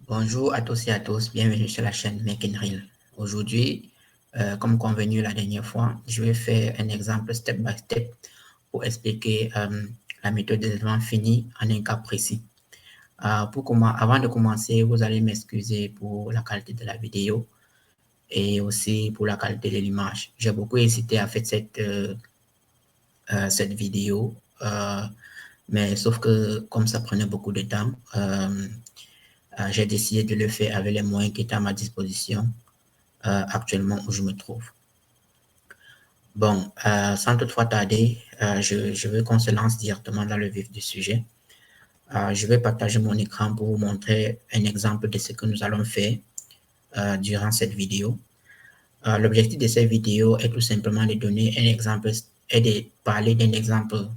Bonjour à tous et à tous, bienvenue sur la chaîne Make in Real. Aujourd'hui, comme convenu la dernière fois, je vais faire un exemple step by step pour expliquer la méthode des éléments finis en un cas précis. Avant de commencer, vous allez m'excuser pour la qualité de la vidéo et aussi pour la qualité de l'image. J'ai beaucoup hésité à faire cette vidéo, mais sauf que comme ça prenait beaucoup de temps, j'ai décidé de le faire avec les moyens qui étaient à ma disposition actuellement où je me trouve. Bon, sans toutefois tarder, je veux qu'on se lance directement dans le vif du sujet. Je vais partager mon écran pour vous montrer un exemple de ce que nous allons faire durant cette vidéo. L'objectif de cette vidéo est tout simplement de donner un exemple et de parler d'un exemple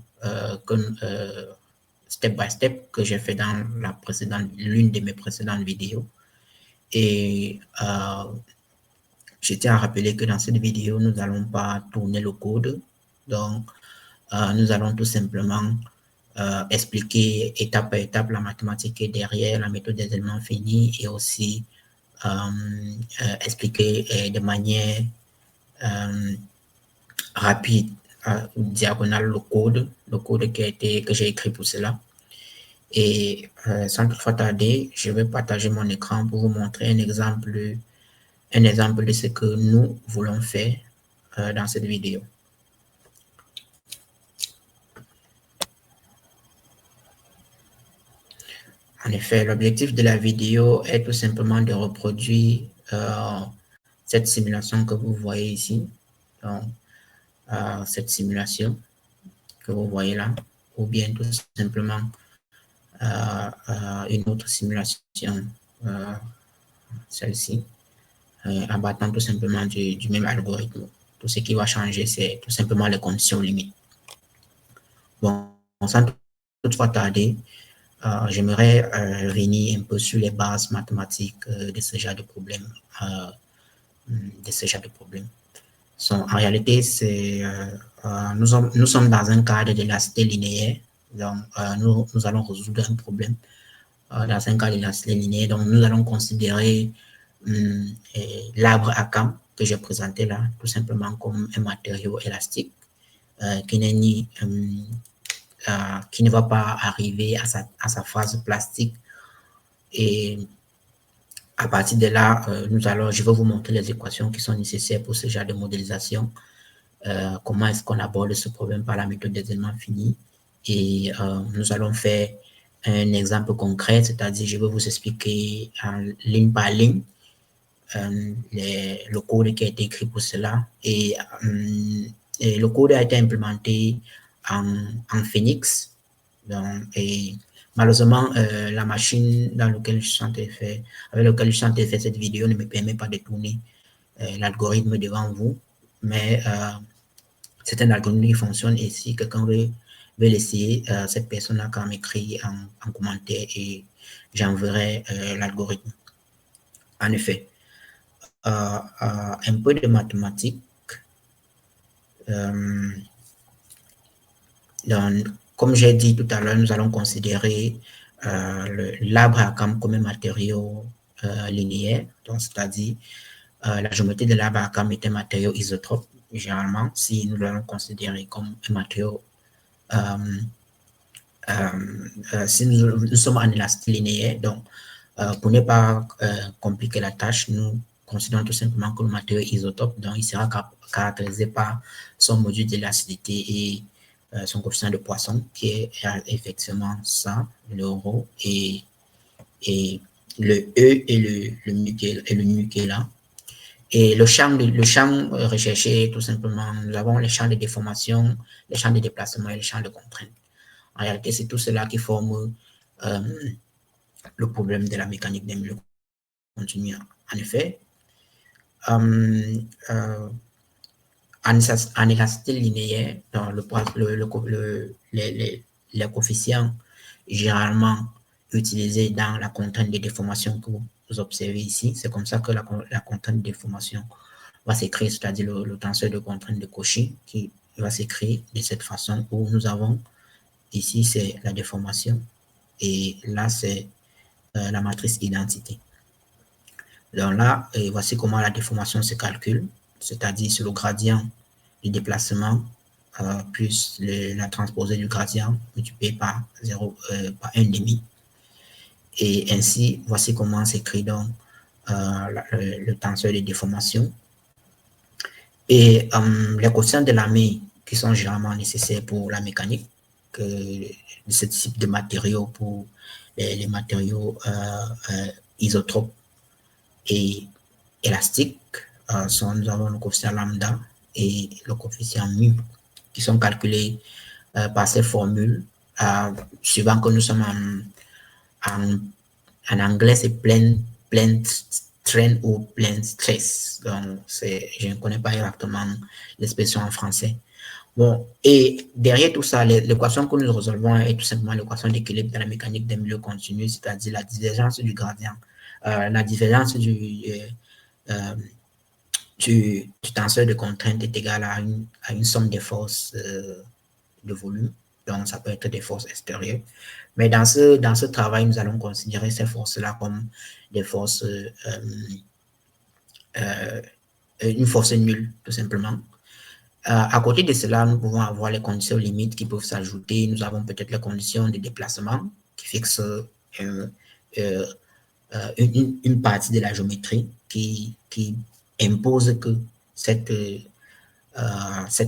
step by step que j'ai fait dans l'une de mes précédentes vidéos. Et je tiens à rappeler que dans cette vidéo, nous n'allons pas tourner le code. Donc, nous allons tout simplement expliquer étape par étape la mathématique est derrière la méthode des éléments finis et aussi expliquer de manière rapide, diagonale le code que j'ai écrit pour cela. Et sans toutefois tarder, je vais partager mon écran pour vous montrer un exemple de ce que nous voulons faire dans cette vidéo. En effet, l'objectif de la vidéo est tout simplement de reproduire cette simulation que vous voyez ici. Donc, cette simulation que vous voyez là, ou bien tout simplement une autre simulation, celle-ci, abattant tout simplement du même algorithme. Tout ce qui va changer, c'est tout simplement les conditions limites. Bon, sans toutefois tarder, j'aimerais revenir un peu sur les bases mathématiques de ce genre de problème. En réalité, nous sommes dans un cadre d'élasticité linéaire. Donc, nous allons résoudre un problème dans un cadre d'élasticité linéaire. Donc, nous allons considérer l'arbre à Kamm que j'ai présenté là, tout simplement comme un matériau élastique qui n'est qui ne va pas arriver à sa phase plastique. Et à partir de là, je vais vous montrer les équations qui sont nécessaires pour ce genre de modélisation. Comment est-ce qu'on aborde ce problème par la méthode des éléments finis. Et nous allons faire un exemple concret, c'est-à-dire je vais vous expliquer ligne par ligne le code qui a été écrit pour cela. Et le code a été implémenté en Phoenix. Donc, et malheureusement, la machine avec laquelle je suis en train de faire cette vidéo ne me permet pas de tourner l'algorithme devant vous. Mais c'est un algorithme qui fonctionne et si quelqu'un veut l'essayer, cette personne a quand même écrit en commentaire et j'enverrai l'algorithme. En effet, un peu de mathématiques. Comme j'ai dit tout à l'heure, nous allons considérer l'arbre à Kamm comme un matériau linéaire, donc c'est-à-dire la géométrie de l'arbre à Kamm est un matériau isotrope, généralement, si nous l'allons considérer comme un matériau, si nous sommes en élastique linéaire, donc pour ne pas compliquer la tâche, nous considérons tout simplement que le matériau est isotope, donc il sera caractérisé par son module d'élasticité et son coefficient de Poisson, qui est effectivement ça, le rho et le E et le mu qui est là. Et le champ recherché est tout simplement, nous avons les champs de déformation, les champs de déplacement et les champs de contrainte. En réalité, c'est tout cela qui forme le problème de la mécanique des milieux continus. En effet, en élasticité linéaire, dans les coefficients généralement utilisés dans la contrainte de déformation que vous observez ici, c'est comme ça que la contrainte de déformation va s'écrire, c'est-à-dire le tenseur de contrainte de Cauchy qui va s'écrire de cette façon où nous avons ici c'est la déformation et là c'est la matrice identité. Donc là, voici comment la déformation se calcule, c'est-à-dire sur le gradient du déplacement plus la transposée du gradient multiplié par 1,5. Et ainsi, voici comment s'écrit donc le tenseur de déformation. Et les quotients de la main qui sont généralement nécessaires pour la mécanique de ce type de matériaux pour les matériaux isotropes et élastiques nous avons le coefficient lambda et le coefficient mu qui sont calculés par ces formules suivant que nous sommes en anglais, c'est plane strain ou plane stress. Donc, je ne connais pas exactement l'expression en français. Bon, et derrière tout ça, l'équation que nous résolvons est tout simplement l'équation d'équilibre de la mécanique des milieux continus, c'est-à-dire la divergence du gradient, la divergence du tenseur de contrainte est égale à une somme des forces de volume. Donc, ça peut être des forces extérieures. Mais dans ce travail, nous allons considérer ces forces-là comme des forces, une force nulle, tout simplement. À côté de cela, nous pouvons avoir les conditions limites qui peuvent s'ajouter. Nous avons peut-être les conditions de déplacement qui fixent une partie de la géométrie qui impose que cette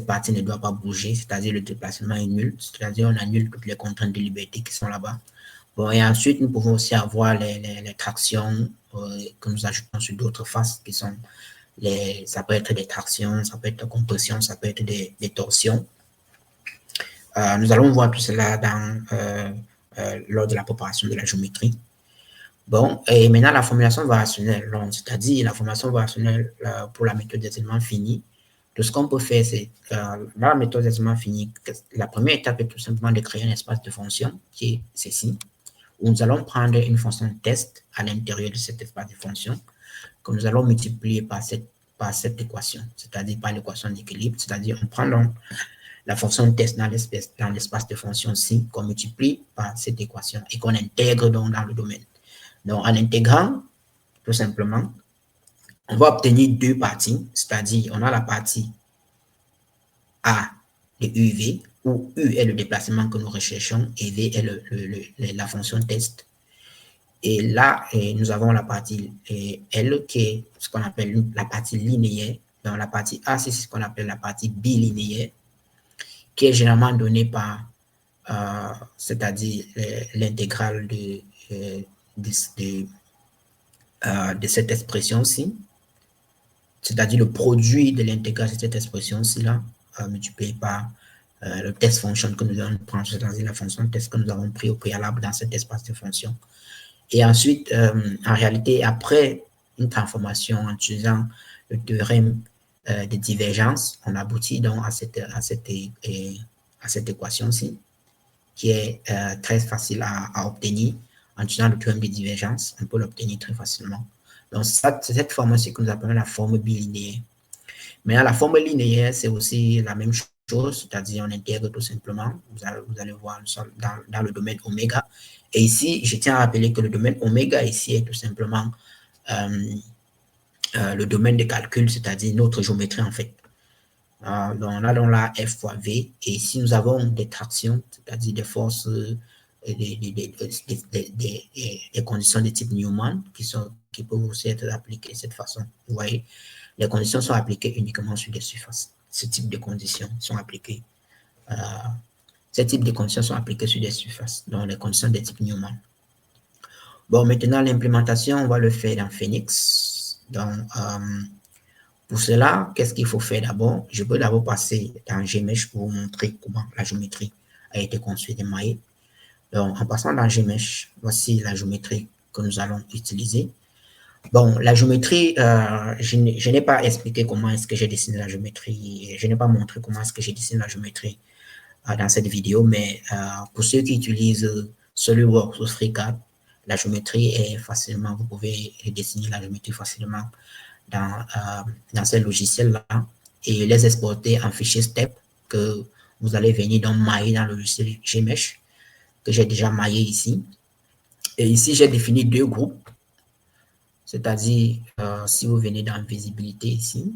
partie ne doit pas bouger, c'est-à-dire le déplacement est nul, c'est-à-dire on annule toutes les contraintes de liberté qui sont là-bas. Bon, et ensuite, nous pouvons aussi avoir les tractions que nous ajoutons sur d'autres faces qui sont ça peut être des tractions, ça peut être des compressions, ça peut être des torsions. Nous allons voir tout cela lors de la préparation de la géométrie. Bon, et maintenant la formulation variationnelle, c'est-à-dire la formulation variationnelle pour la méthode des éléments finis. Tout ce qu'on peut faire, c'est dans la méthode des éléments finis, la première étape est tout simplement de créer un espace de fonction qui est ceci, où nous allons prendre une fonction de test à l'intérieur de cet espace de fonction que nous allons multiplier par cette équation, c'est-à-dire par l'équation d'équilibre, c'est-à-dire on prend donc la fonction de test dans l'espace de fonction ci qu'on multiplie par cette équation et qu'on intègre donc dans le domaine. Donc, en intégrant, tout simplement, on va obtenir deux parties, c'est-à-dire on a la partie A de UV, où U est le déplacement que nous recherchons et V est la fonction test. Et là, nous avons la partie L qui est ce qu'on appelle la partie linéaire. Donc, la partie A, c'est ce qu'on appelle la partie bilinéaire, qui est généralement donnée par, c'est-à-dire l'intégrale de cette expression-ci, c'est-à-dire le produit de l'intégrale de cette expression-ci, là, multiplié par le test function que nous allons prendre, c'est-à-dire la fonction test que nous avons pris au préalable dans cet espace de fonction. Et ensuite, en réalité, après une transformation en utilisant le théorème de divergence, on aboutit donc à cette équation-ci, qui est très facile à obtenir. En utilisant le théorème de divergence, on peut l'obtenir très facilement. Donc, c'est cette forme-ci que nous appelons la forme bilinéaire. Mais la forme linéaire, c'est aussi la même chose, c'est-à-dire on intègre tout simplement, vous allez voir dans le domaine oméga. Et ici, je tiens à rappeler que le domaine oméga ici est tout simplement le domaine de calcul, c'est-à-dire notre géométrie en fait. Donc, on a donc là F fois V, et ici nous avons des tractions, c'est-à-dire des forces, des conditions de type Newman qui peuvent aussi être appliquées de cette façon. Vous voyez, les conditions sont appliquées uniquement sur des surfaces. Ce type de conditions sont appliquées. Ces types de conditions sont appliquées sur des surfaces, donc les conditions de type Newman. Bon, maintenant, l'implémentation, on va le faire dans Phoenix. Donc, pour cela, qu'est-ce qu'il faut faire d'abord? Je peux d'abord passer dans GMesh pour vous montrer comment la géométrie a été construite et maillée. Donc, en passant dans GMesh, voici la géométrie que nous allons utiliser. Bon, la géométrie, je n'ai pas expliqué comment est-ce que j'ai dessiné la géométrie. Je n'ai pas montré comment est-ce que j'ai dessiné la géométrie dans cette vidéo, mais pour ceux qui utilisent SolidWorks ou FreeCAD, la géométrie est facilement, vous pouvez dessiner la géométrie facilement dans ces logiciels-là et les exporter en fichier STEP que vous allez venir donc mailler dans le logiciel GMesh que j'ai déjà maillé ici. Et ici, j'ai défini deux groupes. C'est-à-dire, si vous venez dans visibilité ici,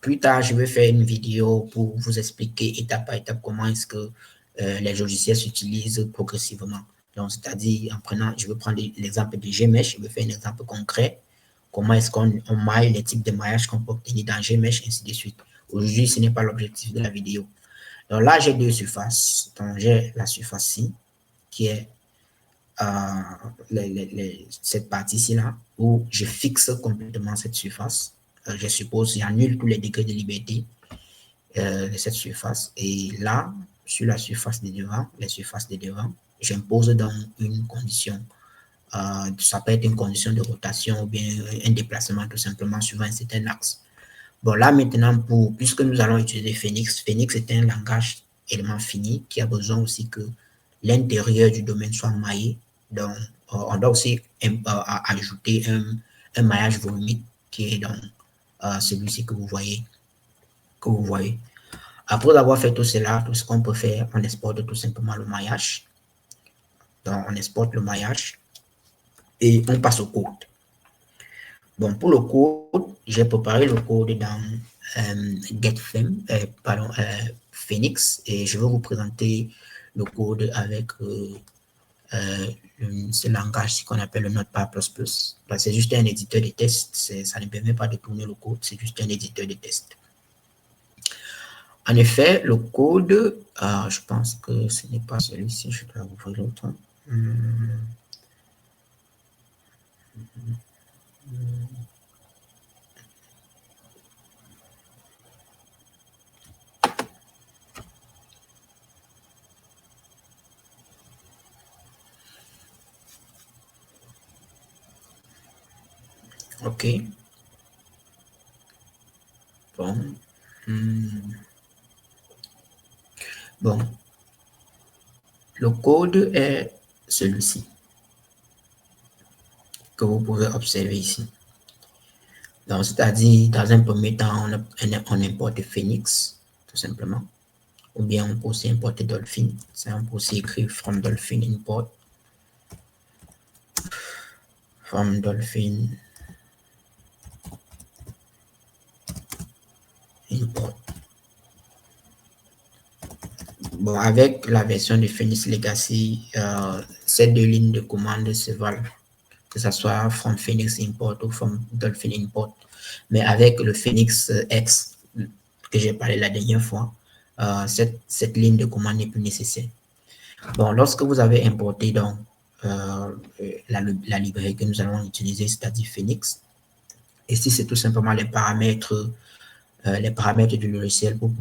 plus tard, je vais faire une vidéo pour vous expliquer étape par étape comment est-ce que les logiciels s'utilisent progressivement. Donc, c'est-à-dire, en prenant, je vais prendre l'exemple de Gmesh, je vais faire un exemple concret. Comment est-ce qu'on maille, les types de maillage qu'on peut obtenir dans Gmesh, ainsi de suite. Aujourd'hui, ce n'est pas l'objectif de la vidéo. Donc là, j'ai deux surfaces. Donc, j'ai la surface-ci, qui est cette partie-ci là, où je fixe complètement cette surface. Je suppose j'annule tous les degrés de liberté de cette surface. Et là, sur la surface de devant, les surfaces de devant, j'impose donc une condition. Ça peut être une condition de rotation ou bien un déplacement tout simplement suivant un certain axe. Bon, là maintenant, puisque nous allons utiliser Phoenix, Phoenix est un langage élément fini qui a besoin aussi que l'intérieur du domaine soit maillé. Donc, on doit aussi ajouter un maillage volumique qui est donc celui-ci que vous voyez. Après avoir fait tout cela, tout ce qu'on peut faire, on exporte tout simplement le maillage. Donc, on exporte le maillage et on passe au code. Bon, pour le code, j'ai préparé le code dans Phoenix et je vais vous présenter le code avec ce langage qu'on appelle le Notepad++. C'est juste un éditeur de test, ça ne permet pas de tourner le code, c'est juste un éditeur de test. En effet, le code, je pense que ce n'est pas celui-ci, je dois ouvrir l'autre. OK. Bon. Bon. Le code est celui-ci que vous pouvez observer ici. Donc, c'est-à-dire, dans un premier temps, on importe Phoenix, tout simplement. Ou bien on peut aussi importer Dolphin. On peut aussi écrire from Dolphin import. From Dolphin import. Bon, avec la version de Phoenix Legacy, ces deux lignes de commande se valent, que ce soit from Phoenix import ou from Dolphin import. Mais avec le Phoenix X que j'ai parlé la dernière fois, cette ligne de commande n'est plus nécessaire. Bon, lorsque vous avez importé donc la librairie que nous allons utiliser, c'est-à-dire Phoenix, ici c'est tout simplement les paramètres du logiciel pour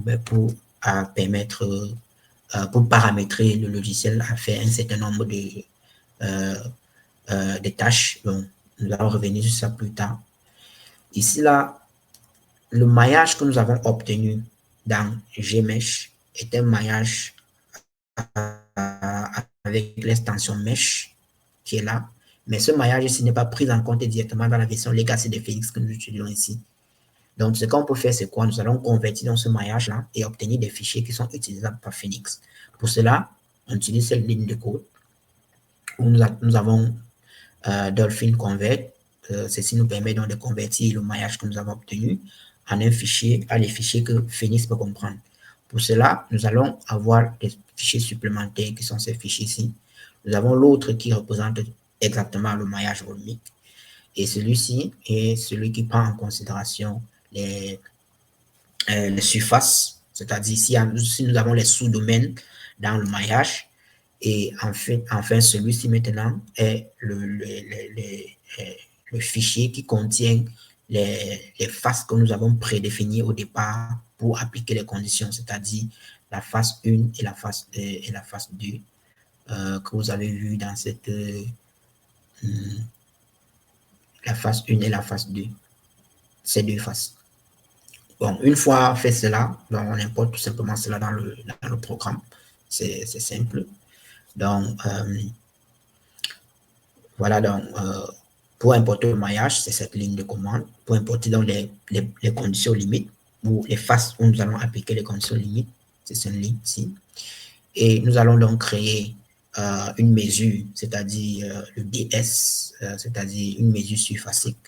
paramétrer le logiciel à faire un certain nombre de tâches. Donc, nous allons revenir sur ça plus tard. Ici, là, le maillage que nous avons obtenu dans Gmesh est un maillage avec l'extension Mesh qui est là. Mais ce maillage ici n'est pas pris en compte directement dans la version Legacy de Phoenix que nous utilisons ici. Donc, ce qu'on peut faire, c'est quoi? Nous allons convertir dans ce maillage-là et obtenir des fichiers qui sont utilisables par Phoenix. Pour cela, on utilise cette ligne de code où nous avons Dolphin Convert. Ceci nous permet donc de convertir le maillage que nous avons obtenu en un fichier, à les fichiers que Phoenix peut comprendre. Pour cela, nous allons avoir des fichiers supplémentaires qui sont ces fichiers-ci. Nous avons l'autre qui représente exactement le maillage volumique. Et celui-ci est celui qui prend en considération les surfaces, c'est-à-dire si nous avons les sous-domaines dans le maillage. Et enfin celui-ci maintenant est le fichier qui contient les faces que nous avons prédéfinies au départ pour appliquer les conditions, c'est-à-dire la face 1 et la face 2 que vous avez vu dans cette la face 1 et la face 2, ces deux faces. Bon, une fois fait cela, donc on importe tout simplement cela dans le programme. C'est simple. Donc, voilà, donc, pour importer le maillage, c'est cette ligne de commande. Pour importer donc les conditions limites, ou les faces où nous allons appliquer les conditions limites, c'est cette ligne ici. Et nous allons donc créer une mesure, c'est-à-dire le DS, c'est-à-dire une mesure surfacique,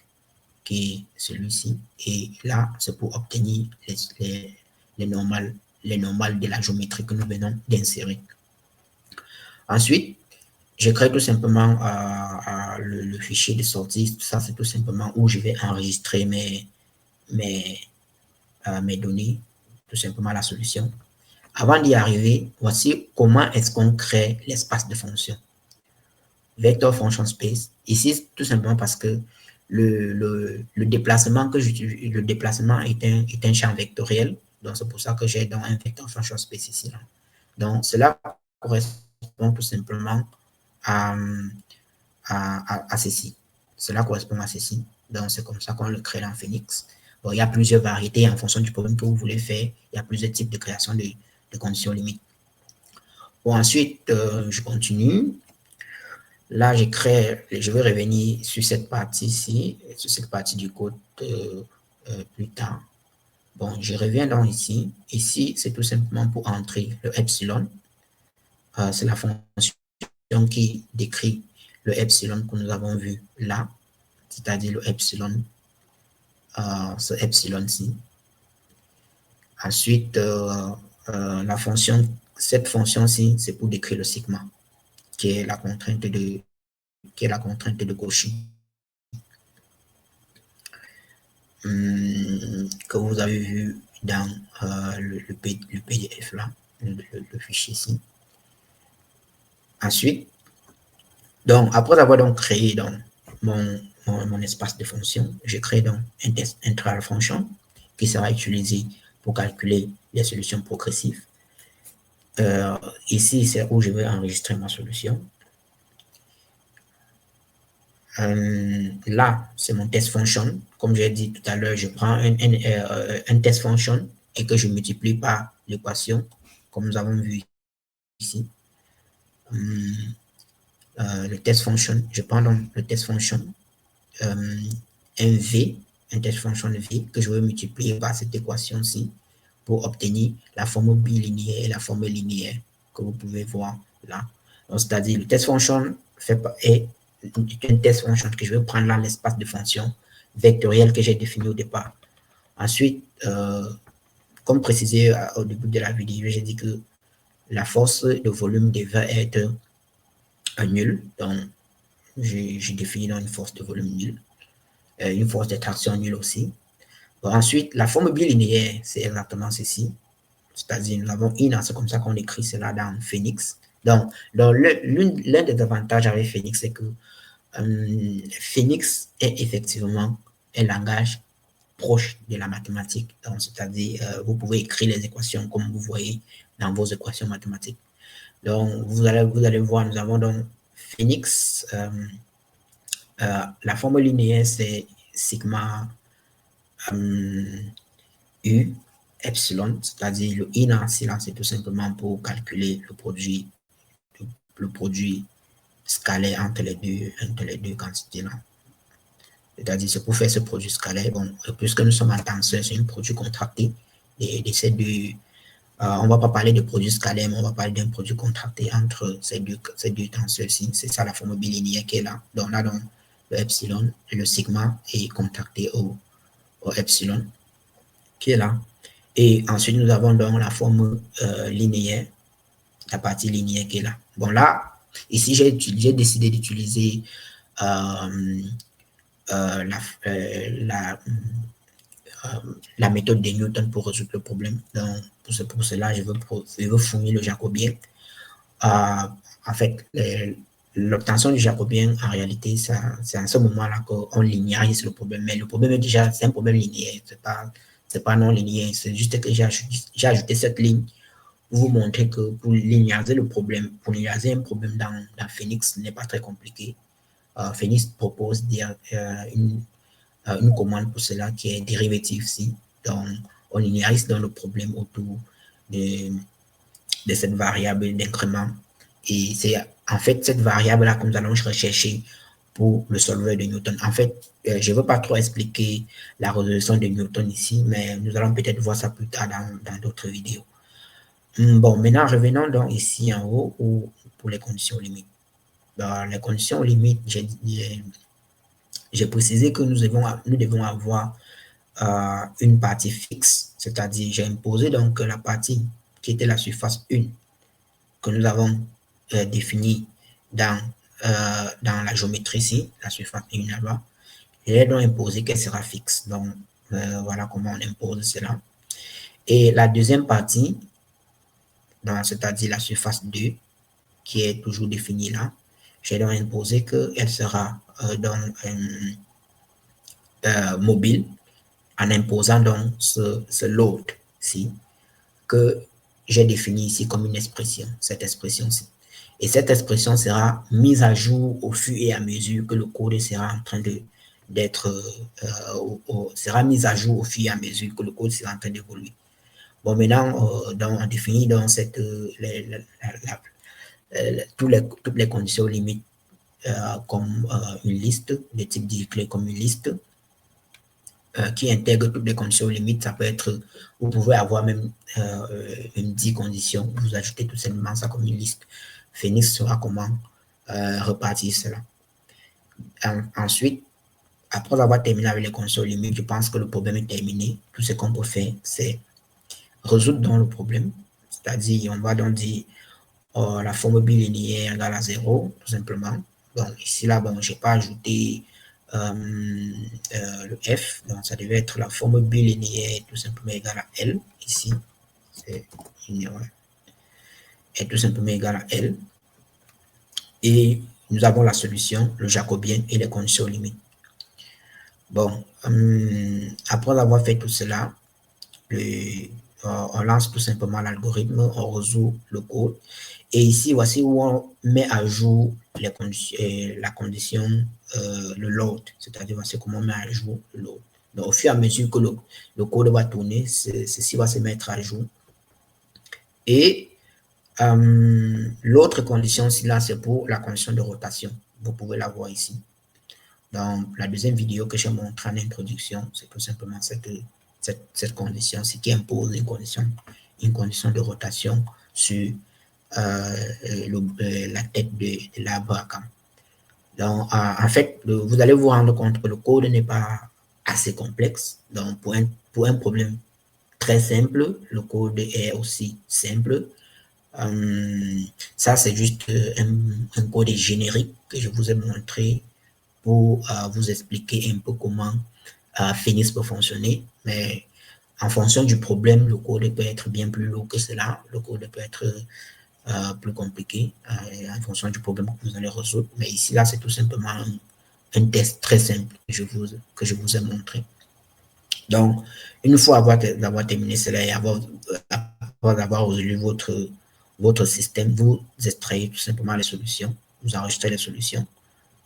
qui est celui-ci. Et là, c'est pour obtenir les normales de la géométrie que nous venons d'insérer. Ensuite, je crée tout simplement le fichier de sortie. Ça, c'est tout simplement où je vais enregistrer mes données, tout simplement la solution. Avant d'y arriver, voici comment est-ce qu'on crée l'espace de fonction. Vector function space. Ici, tout simplement parce que le déplacement que j'utilise, le déplacement est un champ vectoriel. Donc, c'est pour ça que j'ai dans un vector function space ici. Là. Donc, cela correspond tout simplement à ceci. Cela correspond à ceci. Donc, c'est comme ça qu'on le crée dans Phoenix. Bon, il y a plusieurs variétés en fonction du problème que vous voulez faire. Il y a plusieurs types de création de conditions limites. Bon, ensuite, je continue. Là, je vais revenir sur cette partie-ci, sur cette partie du code plus tard. Bon, je reviens donc ici. Ici, c'est tout simplement pour entrer le epsilon. C'est la fonction qui décrit le epsilon que nous avons vu là, c'est-à-dire le epsilon, ce epsilon-ci. Ensuite, cette fonction-ci, c'est pour décrire le sigma, qui est la contrainte de Cauchy. Que vous avez vu dans le PDF là, le fichier ici. Ensuite, donc après avoir donc créé donc mon espace de fonction, je crée donc un test integral function qui sera utilisé pour calculer les solutions progressives. Ici, c'est où je vais enregistrer ma solution. Là, c'est mon test function. Comme j'ai dit tout à l'heure, je prends un test function et que je multiplie par l'équation, comme nous avons vu ici. Le test function, je prends donc le test function, un test function V que je vais multiplier par cette équation-ci pour obtenir la forme bilinéaire et la forme linéaire que vous pouvez voir là. C'est-à-dire, le test function est un test function que je vais prendre là l'espace de fonction vectoriel que j'ai défini au départ. Ensuite, comme précisé au début de la vidéo, j'ai dit que la force de volume devait être nulle. Donc, j'ai défini dans une force de volume nulle. Une force de traction nulle aussi. Bon, ensuite, la forme bilinéaire, c'est exactement ceci. C'est-à-dire, nous avons une, c'est comme ça qu'on écrit cela dans Phoenix. Donc l'un des avantages avec Phoenix, c'est que Phoenix est effectivement un langage proche de la mathématique. C'est-à-dire, vous pouvez écrire les équations comme vous voyez dans vos équations mathématiques. Donc, vous allez voir, nous avons donc Phoenix. La forme linéaire, c'est sigma U epsilon, c'est-à-dire le I là, c'est tout simplement pour calculer le produit scalaire entre les deux quantités là. C'est-à-dire, c'est pour faire ce produit scalaire. Bon, puisque nous sommes en tenseur, c'est un produit contracté. Et ces deux, on ne va pas parler de produit scalaire, mais on va parler d'un produit contracté entre ces deux tenseurs-ci. C'est ça la forme bilinéaire qui est là. Donc là, donc, le epsilon et le sigma est contracté au epsilon qui est là. Et ensuite, nous avons donc la forme linéaire, la partie linéaire qui est là. Bon, là, ici, j'ai décidé d'utiliser la méthode de Newton pour résoudre le problème. Donc, pour cela, je veux fournir le jacobien. En fait, l'obtention du jacobien, en réalité, c'est à ce moment-là qu'on linéarise le problème. Mais le problème est déjà, c'est un problème linéaire. C'est pas non linéaire. C'est juste que j'ai ajouté cette ligne pour vous montrer que pour linéariser le problème, pour linéariser un problème dans Phoenix, ce n'est pas très compliqué. Phoenix propose une commande pour cela qui est dérivative-ci. Donc, on linéarise dans le problème autour de cette variable d'incrément. Et c'est en fait cette variable-là que nous allons rechercher pour le solveur de Newton. En fait, je ne veux pas trop expliquer la résolution de Newton ici, mais nous allons peut-être voir ça plus tard dans d'autres vidéos. Bon, maintenant, revenons donc ici en haut pour les conditions limites. Dans les conditions limites, j'ai précisé que nous devons avoir une partie fixe, c'est-à-dire j'ai imposé donc la partie qui était la surface 1 que nous avons définie dans la géométrie ici, la surface 1 là-bas. J'ai donc imposé qu'elle sera fixe. Donc, voilà comment on impose cela. Et la deuxième partie, c'est-à-dire la surface 2, qui est toujours définie là, j'ai donc imposé qu'elle sera mobile en imposant donc ce load ici, que j'ai défini ici comme une expression, cette expression-ci. Et cette expression sera mise à jour au fur et à mesure que le code sera en train sera mise à jour au fur et à mesure que le code sera en train d'évoluer. Bon, maintenant, on définit donc toutes les conditions limites comme une liste, le type de clé comme une liste qui intègre toutes les conditions limites. Ça peut être, vous pouvez avoir même une 10 conditions, vous ajoutez tout simplement ça comme une liste. Phoenix saura comment repartir cela. Ensuite, après avoir terminé avec les conditions limites, je pense que le problème est terminé. Tout ce qu'on peut faire, c'est résoudre donc le problème. C'est-à-dire, on va donc dire la forme bilinéaire égale à 0, tout simplement. Donc, ici, là, bon, je n'ai pas ajouté le F. Donc, ça devait être la forme bilinéaire tout simplement égale à L. Ici, c'est une erreur. Est tout simplement égal à L. Et nous avons la solution, le jacobien et les conditions limites. Bon, après avoir fait tout cela, on lance tout simplement l'algorithme, on résout le code. Et ici, voici où on met à jour les conditions, la condition, le load, c'est-à-dire voici comment on met à jour le load. Donc, au fur et à mesure que le code va tourner, ceci va se mettre à jour. Et l'autre condition, là, c'est pour la condition de rotation. Vous pouvez la voir ici. Dans la deuxième vidéo que j'ai montré en introduction, c'est tout simplement cette condition, ce qui impose une condition de rotation sur la tête de l'arbre à camp. Donc, en fait, vous allez vous rendre compte que le code n'est pas assez complexe. Donc, pour un problème très simple, le code est aussi simple. Ça, c'est juste un code générique que je vous ai montré pour vous expliquer un peu comment Phoenix peut fonctionner. Mais en fonction du problème, le code peut être bien plus lourd que cela. Le code peut être plus compliqué en fonction du problème que vous allez résoudre. Mais ici, là, c'est tout simplement un test très simple que je vous ai montré. Donc, une fois d'avoir terminé cela et avoir résolu votre système, vous extrayez tout simplement les solutions, vous enregistrez les solutions.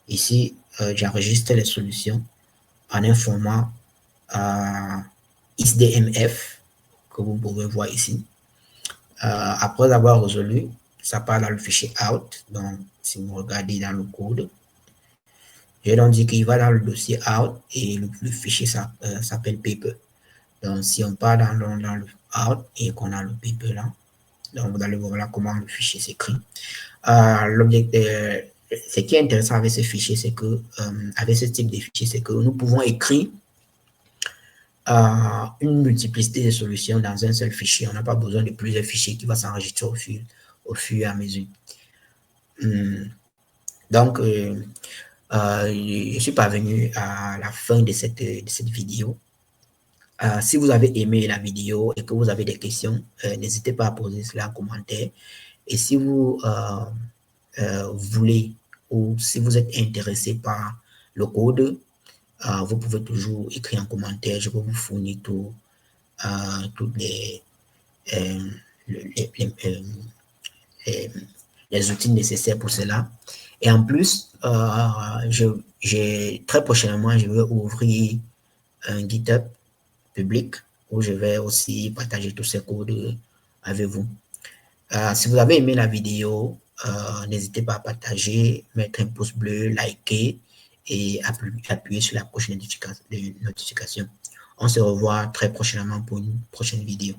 Ici, j'enregistre les solutions en un format XDMF que vous pouvez voir ici. Après avoir résolu, ça part dans le fichier out. Donc, si vous regardez dans le code, j'ai donc dit qu'il va dans le dossier out et le fichier s'appelle paper. Donc, si on part dans le out et qu'on a le paper là, donc vous allez voir là comment le fichier s'écrit. Ce qui est intéressant avec ce fichier, c'est que avec ce type de fichier, c'est que nous pouvons écrire une multiplicité de solutions dans un seul fichier. On n'a pas besoin de plusieurs fichiers qui vont s'enregistrer au fur et à mesure. Donc, je suis parvenu à la fin de cette vidéo. Si vous avez aimé la vidéo et que vous avez des questions, n'hésitez pas à poser cela en commentaire. Et si vous voulez ou si vous êtes intéressé par le code, vous pouvez toujours écrire en commentaire. Je peux vous fournir toutes les outils nécessaires pour cela. Et en plus, très prochainement, je vais ouvrir un GitHub public où je vais aussi partager tous ces codes avec vous. Si vous avez aimé la vidéo, n'hésitez pas à partager, mettre un pouce bleu, liker et appuyer sur la prochaine notification. On se revoit très prochainement pour une prochaine vidéo.